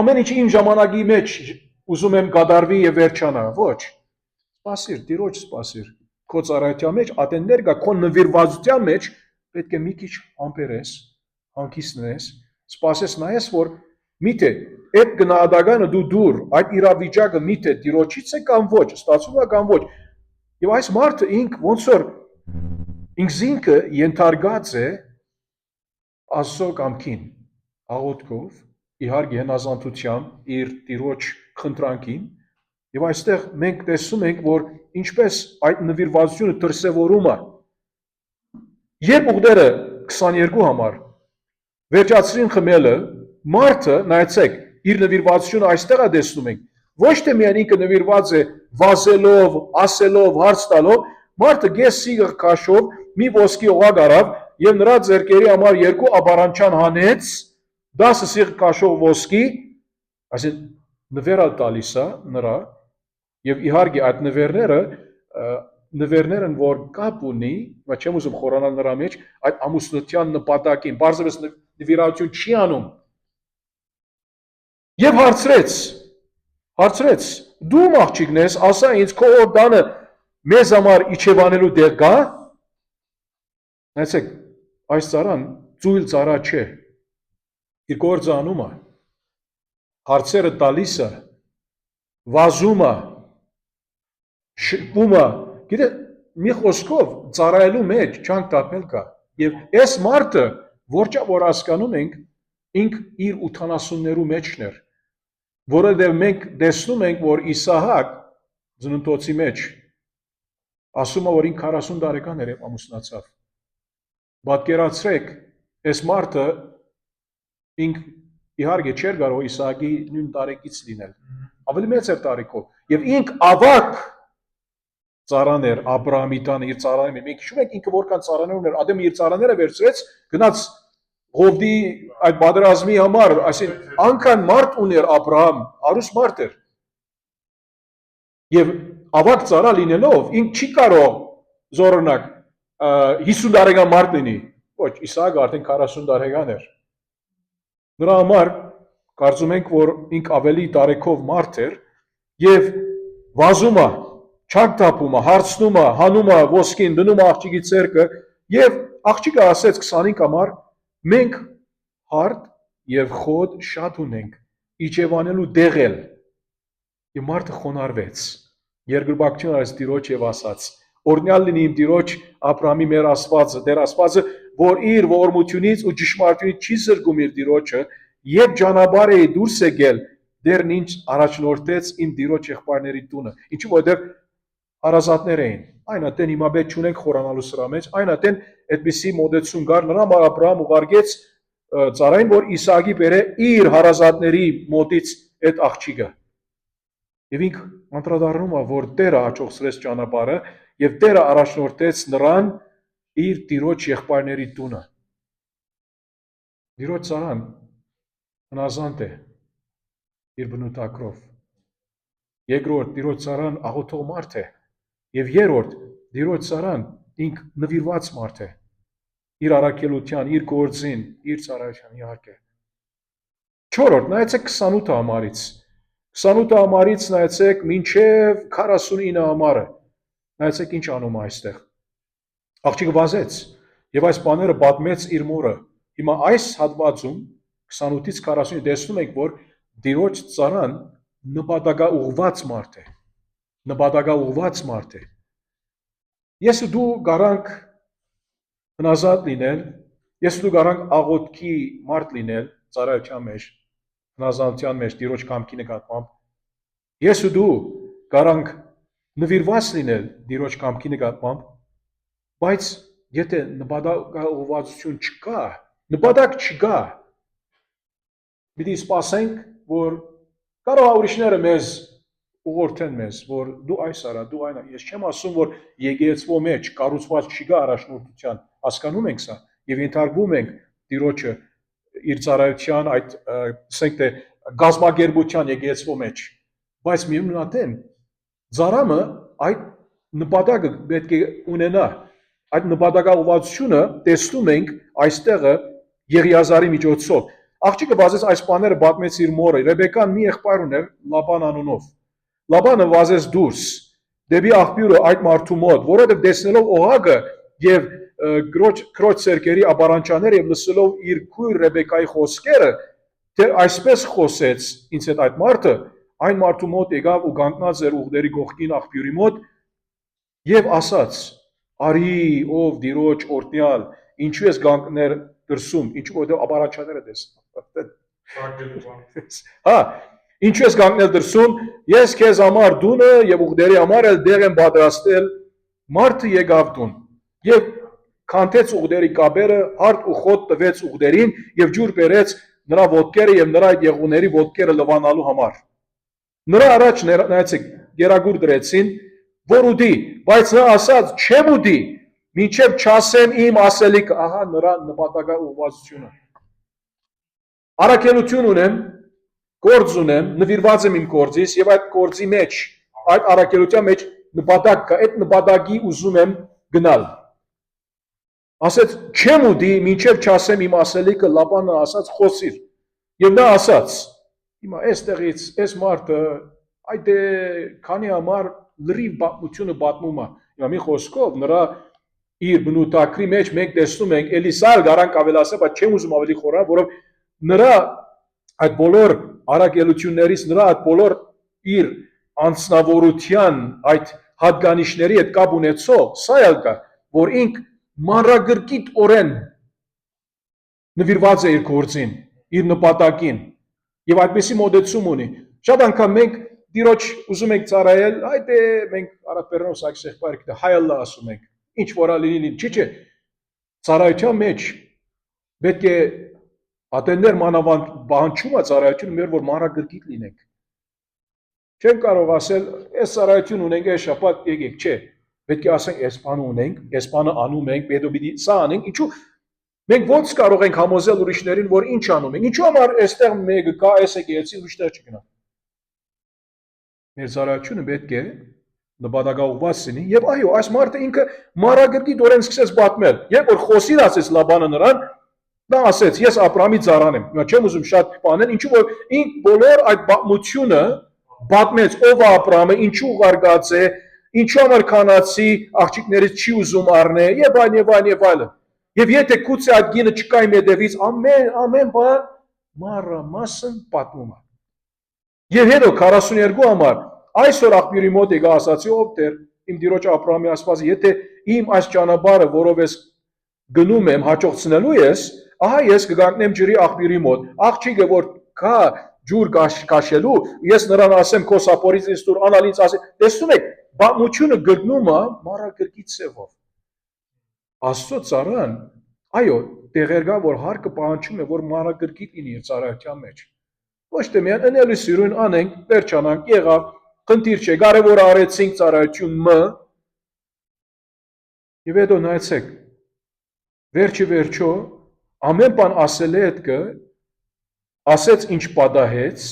ամեն ինչ իմ ժամանակի մեջ ուզում եմ կատարվի եւ վերջանա։ Ոչ։ Սպասիր, Տիրոջ սպասիր։ Քո ծառայության մեջ ատեններ կա, քո նվիրվածության մեջ պետք է մի քիչ համբերես, հանգիստնես, սպասես նայես, որ Միթե այդ գնահատականը դու դուր այդ իրավիճակը միթե դիրոջից է կամ ոչ, ստացվում է կամ ոչ։ Եվ այս մարդը ինք ոնց որ ինքը ենթարկած է Աստծո կամքին, աղոթքով, իհարկե հնազանդությամբ իր տիրոջ խնդրանքին, եւ այստեղ մենք տեսնում ենք, որ ինչպես այդ նվիրվածությունը դրսևորում է։ Երբ ուղդերը 22 համար վերջացրին խմելը, մարդը, նայեցեք, իր նվիրվածությունը այստեղ է տեսնում ենք, ոչ թե միայն ինքը նվիրված է վազելով, ասելով, հարց տալով, մարդը գես սիգը քաշով մի ոսկի օղակ արավ եւ նրա ձեռքերի համար երկու աբարանչան հանեց 10 սիղ քաշով ոսկի, այսինքն նվերալ տալիս է նրա եւ իհարկե այդ նվերներն որ կապ ունի, բայց չեմ ուզում խորանալ նրա մեջ այդ ամուսնության նպատակին, բարձրապես նվիրատություն չի անում։ Եվ հարցրեց, դու աղջիկն ես, ասա ինձ քո օրդանը մեզ համար իջևանելու դեղ կա։ Նայեցեք, այս ծառան ծույլ ծառա չէ։ Իր գործը անում է, հարցերը տալիս է, վազում է, շփում է, գիտե մի խոսքով ծառայելու մեջ չանք տապել կա։ Եվ այս մարդը, որ հասկանում ենք, ինք իր 80-ներու մեջն էր, որովհետև մենք տեսնում ենք, որ Իսահակ ծննդոցի մեջ ասում է, որ ինք 40 տարեկան էր եւ ամուսնացավ։ Պատկերացրեք, այս մարդը ինք իհարկե չէր կարող Իսահակի նույն տարեկից լինել, ավելի մեծ էր տարիքով, եւ ինք ավակ ծառան էր Աբրահամի տանը իր ծառաները, մենք հիշում ենք ինքը որքան ծառաներ ուներ, Ադամը իր ծառաները վերցրեց, գնաց Ղովդի այդ բادرազմի համար, այսինքն անքան մարդ ուներ Աբրահամ, հարուստ մարդ էր։ Եվ ավակ ծառա լինելով, ինք չի կարող զորոնակ 50 տարեկան մարդ լինի, ոչ, Իսահակը արդեն 40 տարեկան էր։ Նրա համար կարծում ենք, որ ինք ավելի տարեկով մարդ էր եւ վազում է, չակ տապում է, հարցնում է, հանում է ոսկին, դնում է աղջիկի ձեռքը եւ աղջիկը ասեց 25 համար մենք հարդ եւ խոտ շատ ունենք, իջևանելու դեղել։ Եվ մարդը խոնարհվեց։ Երկրպագություն արեց Տիրոջ եւ ասաց. Օրնյալ լինի իմ Տիրոջ Աբրահամի մեր Աստվածը, Տեր Աստվածը, որ իր ողորմությունից ու ճշմարտությունից չի զրկում իր Տիրոջը, եւ ճանապարհ է դուրս եկել, դեռն ինչ առաջնորդեց իմ Տիրոջ եղբայրների տունը։ Ինչու՞ որովհետեւ հարազատներ էին։ Այն ատեն հիմա պետք չունենք խորանալու սրա մեջ, այն ատեն այդպիսի մոդեցություն կար, նրա համար Աբրահամ ուղարկեց ծառային, որ Իսահակի բերե իր հարազատների մոտից այդ աղջիկը։ Եվ ինք անդրադառնում է, որ Տերը աջակցեց ճանապարհը եւ Տերը առաջնորդեց նրան իր Տիրոջ եղբայրների տունը։ Տիրոջ ծառան հնազանդ է իր բնութագրով։ Երկրորդ Տիրոջ ծառան աղոթող մարդ է եւ երրորդ Տիրոջ ծառան ինք նվիրված մարդ է իր առաքելության, իր գործին, իր ծառայության իհարկե։ Չորրորդ նայեցեք 28 համարից 28 համարից նայեցեք մինչև 49 համարը։ Նայեցեք ինչ անում է այստեղ։ Աղջիկը վազեց եւ այս բաները պատմեց իր մորը։ Հիմա այս հատվածում 28-ից 40-ը տեսնում ենք, որ Տիրոջ ծառան նպատակաուղված մարդ է։ Նպատակաուղված մարդ է։ Ես ու դու գարանք հնազատ լինել, ես ու դու գարանք աղոթքի մարդ լինել ծառայության մեջ, հնազանդության մեջ Տիրոջ կամքի նկատմամբ։ Ես ու դու գարանք նվիրված լինել Տիրոջ կամքի նկատմամբ, բայց եթե նպատակաուղվածություն չկա, նպատակ չկա, պիտի սպասենք, որ կարող է ուրիշները մեզ ուղղորդեն մեզ, որ դու այս արա, դու այն, ես չեմ ասում, որ եկեղեցվո մեջ կառուցված չկա առաջնորդության, հասկանում ենք սա, եւ ենթարկվում ենք Տիրոջը իր ծառայության այդ, ասենք թե գազམ་ակերպության եկեղեցվո մեջ, բայց միևնույն ծառամը այդ նպատակը պետք է ունենա, այդ նպատակաուղղվածությունը տեսնում ենք այստեղը Եղիազարի միջոցով։ Աղջիկը վազեց այս բաները պատմեց իր մորը, Ռեբեկան մի եղբայր ուներ Լաբան անունով։ Լաբանը վազեց դուրս դեպի աղբյուրը այդ մարդու մոտ, որովհետև տեսնելով օղակը եւ քրոջ ցերկերի աբարանչաները եւ լսելով իր քույր Ռեբեկայի խոսքերը, թե այսպես խոսեց ինձ հետ այդ մարդը, այն մարդու մոտ եկավ ու կանգնած էր ուղդերի կողքին աղբյուրի մոտ եւ ասաց. «Արի ով դիրոջ օրտնյալ, ինչու ես կանգներ դրսում, ինչու որտեղ ապարաչաները տեսնում»։ Հա, ինչու ես կանգնել դրսում, ես քեզ համար դունը եւ ուղդերի համար էլ դեղ եմ պատրաստել։ Մարդը եկավ տուն եւ քանթեց ուղդերի կաբերը, հարթ ու խոտ տվեց ուղդերին եւ ջուր բերեց նրա ոտքերը եւ նրա այդ եղուների ոտքերը լվանալու համար։ Նրա առաջ նայեցեք, գերագուր դրեցին, որ ուդի, բայց նա ասաց, չեմ ուդի, մինչև չասեմ իմ ասելիքը, ահա նրա նպատակա ուղղվածությունը։ Առաքելություն ունեմ, գործ ունեմ, նվիրված եմ իմ գործից եւ այդ գործի մեջ, այդ առաքելության մեջ նպատակ կա, այդ նպատակի ուզում եմ գնալ։ Ասաց, չեմ ուդի, մինչև չասեմ իմ ասելիքը, Լաբանը ասաց, խոսիր։ Եվ նա ասաց, հիմա այստեղից, այս մարդը, այդ քանի համար լրիվ պատմությունը պատմում է։ Հիմա մի խոսքով նրա իր բնութագրի մեջ մենք տեսնում ենք, Էլիսալ գարանք ավելացել, բայց չեմ ուզում ավելի խորը, որով նրա այդ բոլոր առաքելություններից, նրա այդ բոլոր իր անձնավորության այդ հատկանիշների հետ կապ ունեցող, սա էլ կա, որ ինք մանրագրգիտ օրեն նվիրված է իր գործին, իր նպատակին եւ այդպիսի մոդեցում ունի։ Շատ անգամ մենք դիրոջ ուզում ենք ծառայել, այդ մենք արաբերենով սա շեղբայր հայալլա ասում ենք, ինչ որա լինի, չէ, ծառայության մեջ պետք է ատեններ մանավանդ բանջում է ծառայությունը մեր որ մանրագրգիտ լինենք։ Չեմ կարող ասել, այս ծառայություն ունենք, այս շաբաթ եկեք, չէ, պետք է ասենք, այս բանը ունենք, այս բանը անում ենք, պետք է սա անենք, ինչու մենք ոնց կարող ենք համոզել ուրիշներին, որ ինչ անում ենք, ինչու համար այստեղ մեկը կա, այս եկեցի, ուրիշտեղ չգնա։ Մեր ծառայությունը պետք է նպատակաուղղված լինի եւ այո, այս մարդը ինքը մանրագրգիտ օրեն սկսեց պատմել։ Երբ որ խոսին ասեց Լաբանը նրան, նա ասեց, ես Աբրամի ծառան եմ։ Հիմա չեմ ուզում շատ բանել, ինչու որ ինք բոլոր այդ պատմությունը պատմեց, ով է Աբրամը, ինչու ուղարկած է, ինչու համար կանացի աղջիկներից չի ուզում առնել եւ այլն եւ այլն եւ այլն։ Եվ եթե գուցե այդ գինը չկա իմ հետևից, ամեն բան մանրամասն պատմում է։ Եվ հետո 42 համար այսօր աղբյուրի մոտ եկա ասացի, ով Տեր, իմ դիրոջ Աբրամի ասված, եթե իմ այս ճանապարհը, որով ես գնում եմ, հաջողցնելու ես, ահա ես կգանքնեմ ջրի աղբյուրի մոտ։ Աղջիկը որ կա ջուր կաշելու, ես նրան ասեմ քո սապորից ինձ տուր, անալ ինձ ասի։ Տեսնում եք, պատմությունը գտնում է մանրագրգիտ ծևով։ Աստծո ծառան, այո, տեղեր կա, որ հարկը պահանջում է, որ մանրագրգիտ լինի իր ծառայության մեջ։ Ոչ թե միայն ընելի սիրուն անենք, վերջանանք, եղավ, խնդիր չէ, կարևոր արեցինք ծառայությունը, եւ հետո նայեցեք, վերջը ամեն բան ասել է հետքը, ասեց ինչ պատահեց,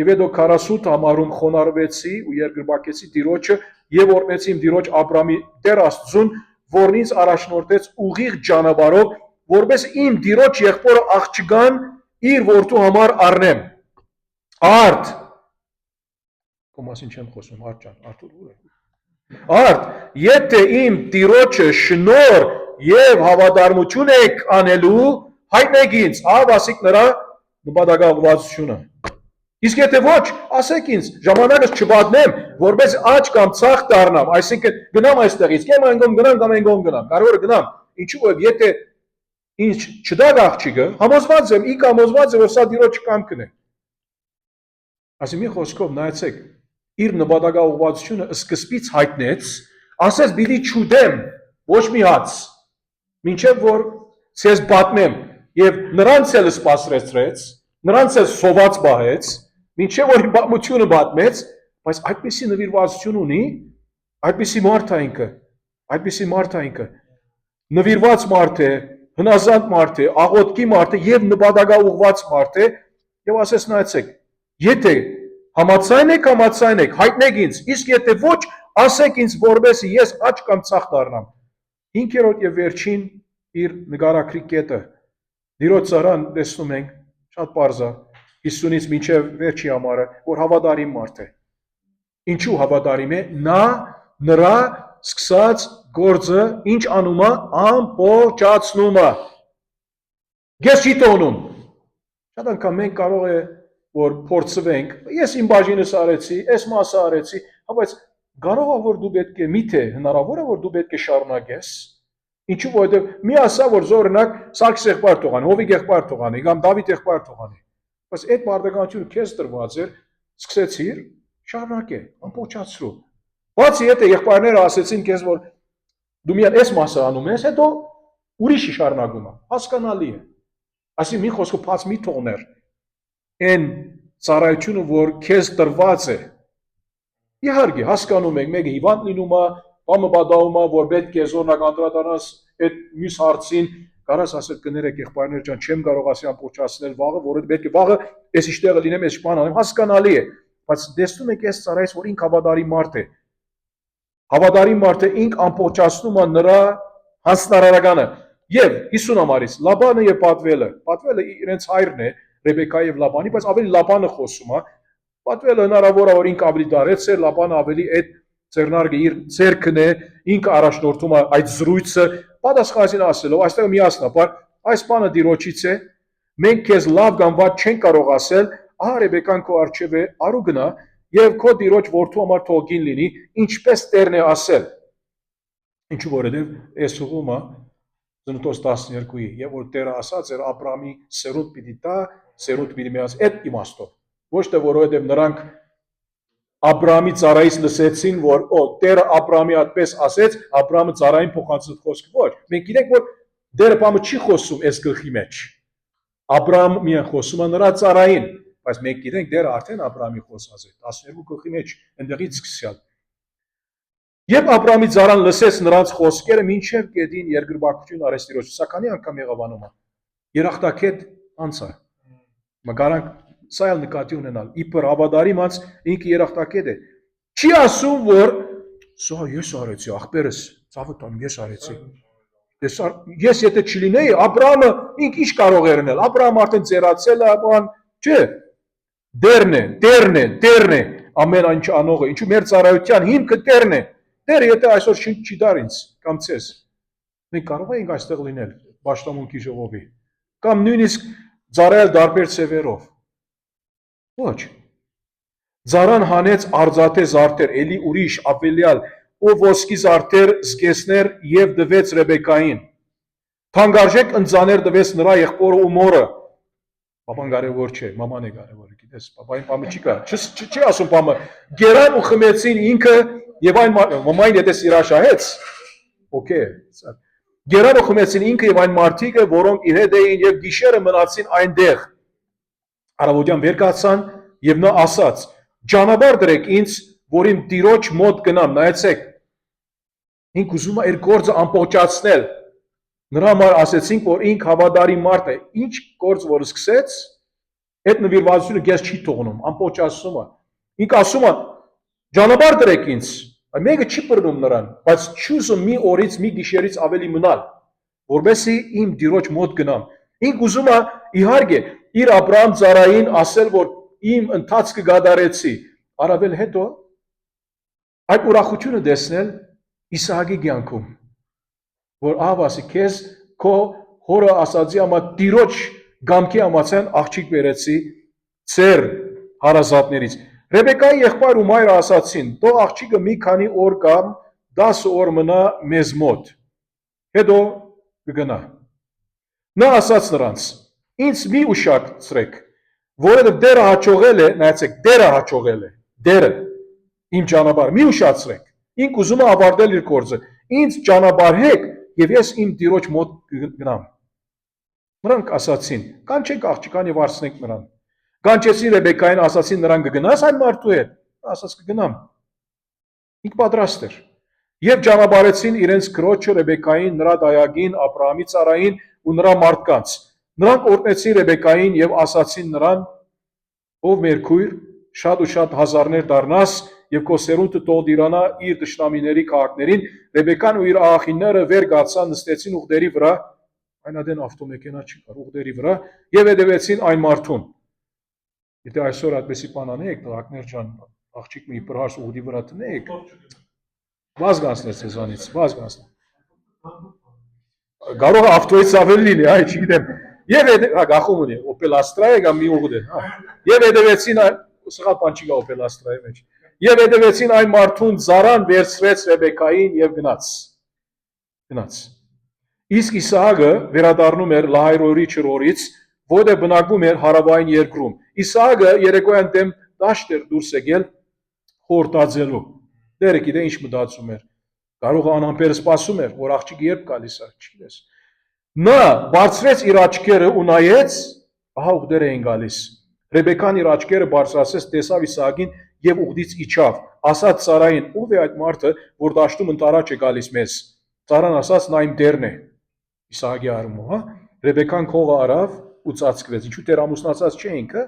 եւ հետո 48 համարում խոնարհվեցի ու երկրպագեցի Տիրոջը եւ օրհնեցի իմ Տիրոջ Աբրամի Տեր Աստծուն, որն ինձ առաջնորդեց ուղիղ ճանապարհով, որպես իմ Տիրոջ եղբորը աղջկան իր որդու համար առնեմ։ Արդ Կոմասին չեմ խոսում, Արդ ջան, Արթուր ուր է։ Արդ, եթե իմ Տիրոջը շնոր եւ հավատարմություն եք անելու, հայտնեք ինձ, ասիկ նրա նպատակաուղղվածությունը։ Իսկ եթե ոչ, ասեք ինձ, ժամանակս չվատնեմ, որպես աճ կամ ցախ դառնամ, այսինքն գնամ այստեղից, կամ այնգոն գնամ, կամ այնգոն գնամ, կարող է գնամ։ Ինչու՞ որ եթե ինչ չդակ աղջիկը, համոզված եմ, իք համոզված է, որ սա Տիրոջ կամքն է։ Այսինքն մի խոսքով նայեցեք, իր նպատակաուղղվածությունը սկզբից հայտնեց, ասեց պիտի չուդեմ ոչ մի հաց, մինչև որ ցես պատմեմ եւ նրանց էլ սպասրեցրեց, նրանց էլ սոված բահեց, մինչև որ պատմությունը պատմեց, բայց այդպիսի նվիրվածություն ունի, այդպիսի մարդ է ինքը, նվիրված մարդ է, հնազանդ մարդ է, աղոթքի մարդ է եւ նպատակաուղղված մարդ է եւ ասես նայեցեք, եթե համաձայն եք, հայտնեք ինձ, իսկ եթե ոչ, ասեք ինձ, որովհետեւ ես աճ կամ ցախ դառնամ։ 5-րդ եւ վերջին իր նկարագրի կետը Տիրոջ ծառան տեսնում ենք շատ պարզ է 50-ից մինչև վերջի համարը, որ հավատարիմ մարդ է։ Ինչու հավատարիմ է։ Նա նրա սկսած գործը ինչ անում է, ամբողջացնում է։ Գես չի տոնում։ Շատ անգամ մենք կարող է որ փորձվենք, ես իմ բաժինս արեցի, այս մասը արեցի, բայց կարող է որ դու պետք է միթե հնարավոր է որ դու պետք է շարունակես։ Ինչու որովհետև մի ասա որ օրինակ Սարգիս եղբայր թողանի, Հովիկ եղբայր թողանի, կամ Դավիթ եղբայր թողանի։ Բայց այդ բարդականությունը քեզ տրված էր, սկսեցիր շարունակե, ամբողջացրու։ Բացի եթե եղբայրները ասեցին քեզ որ դու միան այս մասը անում ես, հետո ուրիշի շարունակում է, հասկանալի է։ Այսինքն մի խոսքով բաց մի թողներ այն ծառայությունը, որ քեզ տրված է։ Իհարկե, հասկանում եք, մեկը հիվանդ լինում է, բամը բադաում է, որ պետք է զորնակ անդրադառնաս այդ մյուս հարցին, կարաս ասել կներեք եղբայրներ ջան, չեմ կարող ասի ամբողջացնել վաղը, որովհետև պետք է վաղը այս իշտեղը լինեմ, այս բան անեմ, հասկանալի է, բայց տեսնում եք այս ծառայից, որ ինք հավատարիմ մարդ է։ Հավատարիմ մարդը ինք ամբողջացնում է նրա հանձնարարականը։ Եվ 50 ամառից Լաբանը եւ Պատվելը իրենց հայրն է, Ռեբեկայի եւ Լաբանի, բայց ավելի Լաբանը խոսում է։ Պատվելը հնարավոր է որ ինք ավելի դարեցեր, Լաբանը ավելի այդ ձեռնարկը իր ձեռքն է, ինքը առաջնորդում է այդ զրույցը, պատասխանին ասելով, այստեղ միասնաբար այս բանը դիրոջից է, մենք քեզ լավ կամ վատ չենք կարող ասել, ահա Ռեբեկան քո արչև է, արու գնա եւ քո դիրոջ որդու համար թողին լինի, ինչպես Տերն է ասել։ Ինչու որովհետեւ այս ուղումը Ծնոտոց 12-ի, եւ որ Տերը ասաց էր Աբրահամի սերունդ պիտի տա, սերունդ պիտի միած այդ իմաստով։ Ոչ թե որովհետեւ նրանք Աբրահամի ծառայից լսեցին, որ Տերը Աբրահամի այդպես ասեց, Աբրահամը ծառային փոխանցեց խոսքը, ոչ։ Մենք գիտենք, որ Տերը բամը չի խոսում այս գլխի մեջ։ Աբրահամ միայն խոսում է նրա ծառային, բայց մենք գիտենք Տերը արդեն Աբրահամի խոսած է 12 գլխի մեջ, այնտեղից սկսյալ։ Երբ Աբրահամի ծառան լսեց նրանց խոսքերը, մինչև գետին երկրպագություն արեց Տիրոջ, սա քանի անգամ եղավ անում է։ Երախտակետ անցա։ Մգարանք սա էլ նկատի ունենալ։ Իբր հավատարիմ անց ինքը երախտակետ է։ Չի ասում, որ սա ես արեցի, ախպերս, ցավը տամ ես արեցի։ Ես եթե չլինեի, Աբրահամը ինք ինչ կարող էր անել։ Աբրահամը արդեն ծերացել է, բան, չէ։ Տերն է, ամեն ինչ անողը։ Ինչու մեր ծառայության հիմքը Տերն է։ Տերը եթե այսօր չի դար ինձ կամ ցես, մենք կարող ենք այստեղ լինել Պաշտամունքի ժողովի կամ նույնիսկ ծառայել տարբեր ծևերով։ Ոչ։ Ծառան հանեց արձատե զարդեր, էլի ուրիշ ապելյալ, ով ոսկի զարդեր զգեսներ եւ դվեց Ռեբեկային։ Թանկարժեք ընծաներ դվեց նրա եղբորը ու մորը։ Պապան կարևոր չէ, մաման է կարևորը, գիտես, պապային բամը չի կա։ Չի ասում բամը, գերան ու խմեցին ինքը եւ այն մամային եթե սիրաշահեց, օքեյ, գերան ու խմեցին ինքը եւ այն մարդիկը, որոնք իր հետ էին եւ գիշերը մնացին այնտեղ։ Արավոտյան վեր կացան եւ նա ասաց. «Ճանապարհ դրեք ինձ, որ իմ տիրոջ մոտ գնամ, նայեցեք»։ Ինք ուզում է իր գործը ամբողջացնել։ Նրա համար ասեցինք, որ ինք հավատարիմ մարդ է։ Ինչ գործ որ սկսեց, այդ նվիրվածությունը քեզ չի թողնում, ամբողջացնում է։ Ինք ասում է. «Ճանապարհ դրեք ինձ»։ Մեկը չի բռնում նրան, բայց չուզում մի օրից, մի գիշերից ավելի մնալ, որովհետեւ իմ տիրոջ մոտ գնամ։ Ինք ուզում է իհարկե իր Աբրահամ ծառային ասել, որ իմ ընթացքը գադարեցի, առավել հետո այդ ուրախությունը տեսնել Իսահակի կյանքում, որ ահավասի քեզ քո հորը ասածի համար տիրոջ գամքի համացան աղջիկ բերեցի ծեր հարազատներից։ Ռեբեկայի եղբայր ու մայրը ասացին. «Թող աղջիկը մի քանի օր կամ 10 օր մնա մեզ մոտ, հետո կգնա»։ Նա ասաց նրանց. «Ինձ մի ուշացրեք, որովհետև Տերը հաջողել է, նայեցեք, Տերը հաջողել է, Տերը իմ ճանապարհը մի ուշացրեք։ Ինք ուզում է ավարտել իր գործը։ Ինձ ճանապարհեք եւ ես իմ տիրոջ մոտ գնամ»։ Նրանք ասացին. «Կանչենք աղջկան եւ արցնենք նրան»։ Կանչեցին Ռեբեկային, ասացին նրան կգնաս այն մարդու հետ։ Նա ասաց կգնամ։ Ինք պատրաստ էր։ Եվ ճանապարհեցին իրենց քրոջը Ռեբեկային, նրա դայակին, Աբրահամի ծառային ու նրա մարդկանց։ Նրանք օրհնեցին Ռեբեկային եւ ասացին նրան. «Ով մեր քույր, շատ ու շատ հազարներ դառնաս եւ քո սերունդը թող դիրանա իր դշնամիների քաղաքներին»։ Ռեբեկան ու իր աղախինները վեր կացան, նստեցին ուղտերի վրա, այնադեն ավտոմեքենա չի կար, ուղտերի վրա եւ հետևեցին այն մարդուն։ Եթե այսօր այդպեսի բան անեք, տղակներ ջան, աղջիկ մի պրահարս ուղդի վրա տնեք, վազգանցնեց ձեզանից, վազգանցնեց։ Կարող է ավտոյից ավելի լինի, այ չգիտեմ, Եվ գախում ունի Opel Astra-ը գա մի ուղդ է, հա։ Եվ հետևեցին այն սղա բան չի գա Opel Astra-ի մեջ։ Եվ հետևեցին այն մարդուն Զարան վերցրեց Ռեբեկային եւ գնաց։ Իսկ Իսահակը վերադառնում էր Լահայրորի ճրորից, որը բնակվում էր հարավային երկրում։ Իսահակը երեկոյան դեմ դաշտ էր դուրս եկել խորտածելու։ Դերը գիտե ինչ մտածում էր։ Կարող է անամպերը սպասում էր, որ աղջիկը երբ գալիս է, չգիտես։ Նա բարձրեց իր աչքերը ու նայեց, ահա ուղտեր էին գալիս։ Ռեբեկան իր աչքերը բարձրացրեց, տեսավ Իսահակին եւ ուղդից իջավ։ Ասաց Սարային, ով է այդ մարդը, որ դաշտում ընտարաջ է գալիս մեզ։ Սարան ասաց, նա իմ տերն է։ Իսահակի արմունք, հա։ Ռեբեկան քողը արավ ու ծածկվեց։ Ինչու տեր ամուսնացած չէ ինքը,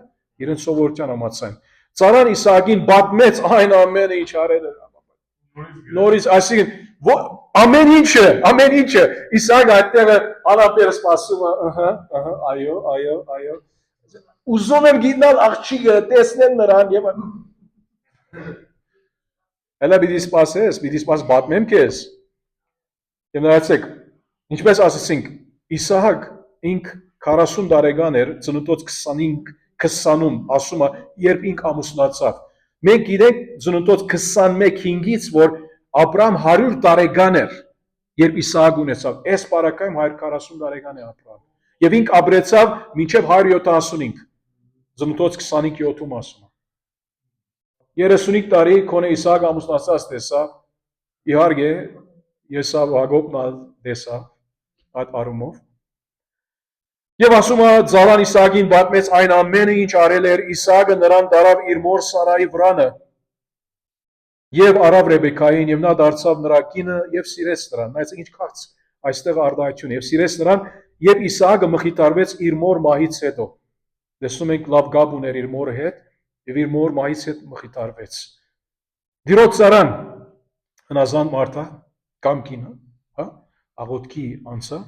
իրեն սովորության համաձայն։ Սարան Իսահակին պատմեց այն ամենը, ինչ արել էր։ Նորից, այսինքն ամեն ինչը Իսահակ այդտեղ անապերը սպասում է, այո։ Ուզում եմ գիտնալ աղջիկը, տեսնել նրան եւ հələ պիտի սպասես, պատմեմ քեզ։ Եվ նայեցեք, ինչպես ասեցինք, Իսահակ ինք 40 տարեկան էր, ծնունդոց 20-ում ասում է, երբ ինք ամուսնացավ։ Մենք գիտենք ծնունդոց 21-5-ից, որ Աբրահամ 100 տարեկան էր, երբ Իսահակ ունեցավ, այս պարակայում 140 տարեկան է ապրել։ Եվ ինք ապրեցավ մինչև 175, ծնունդոց 25-7-ում ասում է։ 35 տարի քոնե Իսահակ ամուսնացած տեսավ, իհարկե Եսավ Հակոբն տեսավ այդ առումով։ Եվ ասում է Զարան Իսահակին պատմեց այն ամենը, ինչ արել էր, Իսահակը նրան տարավ իր մոր Սարայի վրանը եւ արավ Ռեբեկային եւ նա դարձավ նրա կինը եւ սիրեց նրան։ Նայեցեք ինչ քաղց այստեղ արդայություն եւ սիրեց նրան եւ Իսահակը մխիթարվեց իր մոր մահից հետո։ Տեսնում ենք լավ գաբ ուներ իր մորը հետ եւ իր մոր մահից հետ մխիթարվեց։ Դիրոց Սարան հնազանդ մարդա կամ կինը, հա, աղոթքի անցա,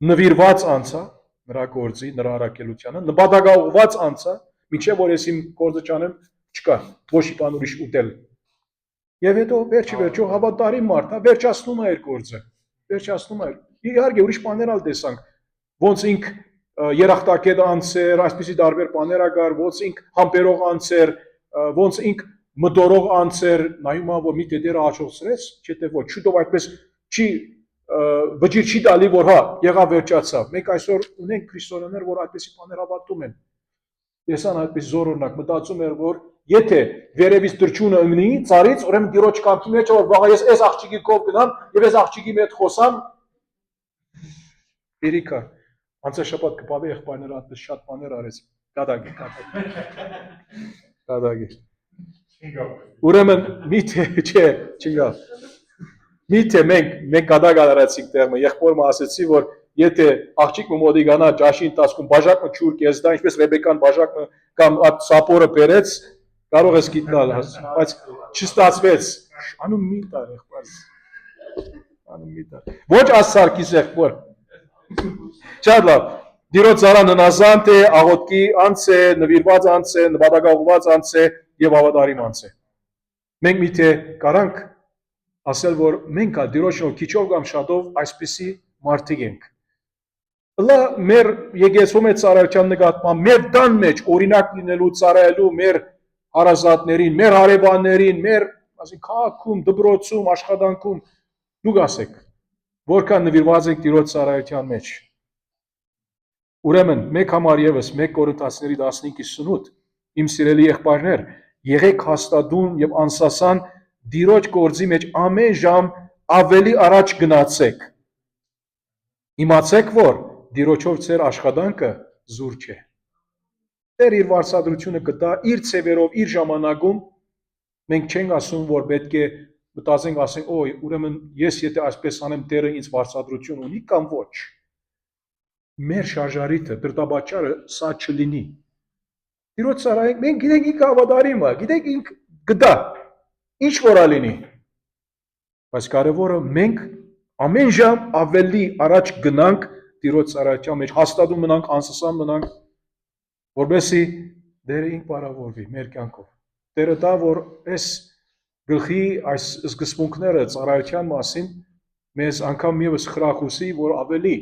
նվիրված անցա նրա գործի, նրա առաքելությանը, նպատակաուղված անցա, մինչև որ ես իմ գործը ճանեմ, չկա, ոչ մի բան ուրիշ ուտել։ Եվ հետո վերջի հավատարիմ մարդ, հա, վերջացնում է իր գործը, վերջացնում է։ Իհարկե ուրիշ բաներ ալ տեսանք, ոնց ինք երախտակետ անցեր, այսպիսի տարբեր բաներ ակար, ոնց ինք համբերող անցեր, ոնց ինք մտորող անցեր, նայում ա որ մի դեր աջողցրեց, չէ՞ թե ոչ, շուտով այդպես չի վճիռ չի տալի, որ հա, եղավ վերջացավ։ Մենք այսօր ունենք քրիստոնյաներ, որ այդպիսի բաներ հավատում են։ Տեսան այդպես զորօրինակ մտածում էր, որ եթե վերևից դրճունը ընկնի, ծառից, ուրեմն Տիրոջ կամքի մեջ որ վաղ ես այս աղջիկի կողմ գնամ եւ այս աղջիկի հետ խոսամ։ Երիկա, անցաշաբաթ կպավի եղբայրները այդպես շատ բաներ արեց։ Կադագի։ Ուրեմն միթե չէ, չգա։ Միթե մենք կադագ արարեցինք տեղը, եղբորը ասեցի, որ եթե աղջիկը մոտի գանա ճաշի ընթացքում բաժակը չուր կեզդա, ինչպես Ռեբեկան բաժակը կամ այդ սապորը բերեց, կարող ես գիտնալ, բայց չստացվեց։ Անում մի տար եղբայր։ Անում մի տար։ Ոչ ասարքիս եղբոր։ Շատ լավ։ Դիրոց Զարան հնազանդ է, աղոթքի անց է, նվիրված անց է, նպատակաուղված անց է եւ հավատարիմ անց է։ Մենք միթե կարանք ասել, որ մենք Տիրոջ քիչով կամ շատով այսպիսի մարդիկ ենք։ Լա մեր եկեղեցում է ծառայության նկատմամբ, մեր տան մեջ օրինակ լինելու, ծառայելու մեր հարազատներին, մեր հարևաններին, մեր ասենք քաղաքում, դպրոցում, աշխատանքում դուք ասեք, որքան նվիրված եք Տիրոջ ծառայության մեջ։ Ուրեմն մեկ համար եւս 1 Կորինթացիների 15:28 իմ սիրելի եղբայրներ, եղեք հաստատուն եւ անսասան Տիրոջ գործի մեջ ամեն ժամ ավելի առաջ գնացեք։ Իմացեք, որ Տիրոջով ձեր աշխատանքը զուր չէ։ Տեր իր վարսադրությունը կտա իր ցևերով, իր ժամանակում։ Մենք չենք ասում, որ պետք է մտածենք, ասենք, օй, ուրեմն ես եթե այսպես անեմ, Տերը ինձ վարսադրություն ունի կամ ոչ։ Մեր շարժարիթը, դրդաբաճարը սա չլինի։ Տիրոջ ծառայենք, մենք գիտենք ինքը հավատարիմ է, գիտենք ինք գտա, ինչ որ ալինի։ Բայց կարևորը մենք ամեն ժամ ավելի առաջ գնանք Տիրոջ ծառայության մեջ, հաստատում մնանք, անսասան մնանք, որովհետեւ Տերը ինք բարավորվի մեր կյանքով։ Տերը դա որ այս գլխի այս սկզբունքները ծառայության մասին մեզ անգամ եւս խրախուսի, որ ավելի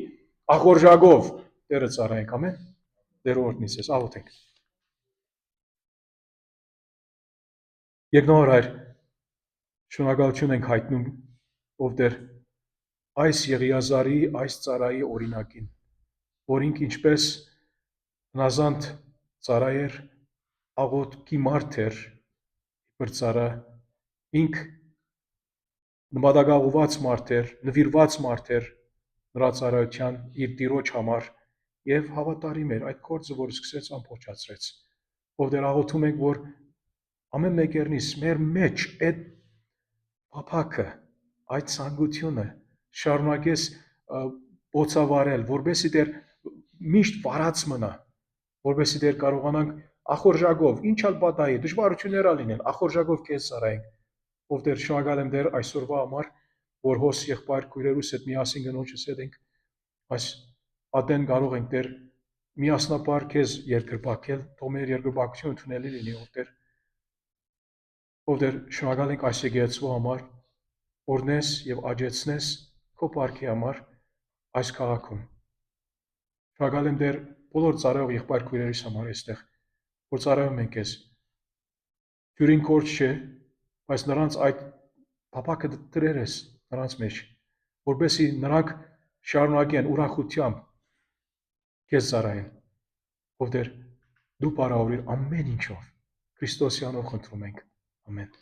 ախորժակով Տերը ծառայենք, ամեն։ Տերը օրհնի ձեզ, աղոթենք։ Երկնավոր Հայր, շնորհակալություն ենք հայտնում, ով Տեր, այս Եղիազարի, այս ծառայի օրինակին, որ ինք ինչպես հնազանդ ծառա էր, աղոթքի մարդ էր, բրծարը, ինք նպատակաուղղված մարդ էր, նվիրված մարդ էր նրա ծառայության իր տիրոջ համար եւ հավատարիմ էր այդ գործը, որ սկսեց ամփոփացրեց։ Ով Տեր աղոթում ենք, որ ամեն մեկերնից մեր մեջ այդ փափակը, այդ ցանկությունը շարունակես բոցավարել, որբեսի Տեր միշտ վարած մնա, որբեսի Տեր կարողանանք ախորժակով, ինչ ալ պատահի, դժվարություններ ալինեն, ախորժակով քեզ ծառայենք։ Ով Տեր, շնորհակալ եմ Տեր այսօրվա համար, որ հոս եղբայր քույրերուս հետ միասին գնոջս հետ ենք այս ատեն կարող ենք Տեր միասնապար քեզ երկրպագել, թող մեր երկրպագությունը թունելի լինի, ով Տեր, շնորհակալ ենք այս եկեղեցու համար, օրնես եւ աջեցնես քո բարքի համար այս քաղաքում։ Շնորհակալ եմ Տեր բոլոր ծառայող եղբայր քույրերիս համար այստեղ, որ ծառայում են քեզ։ Ջուրին կորչ չէ, բայց նրանց այդ փափակը դրեր ես նրանց մեջ, որպեսզի նրանք շարունակեն ուրախությամբ քեզ ծառայեն։ Ով Տեր, դու բարավորիր ամեն ինչով։ Քրիստոսյանով խնդրում ենք։ Ամեն։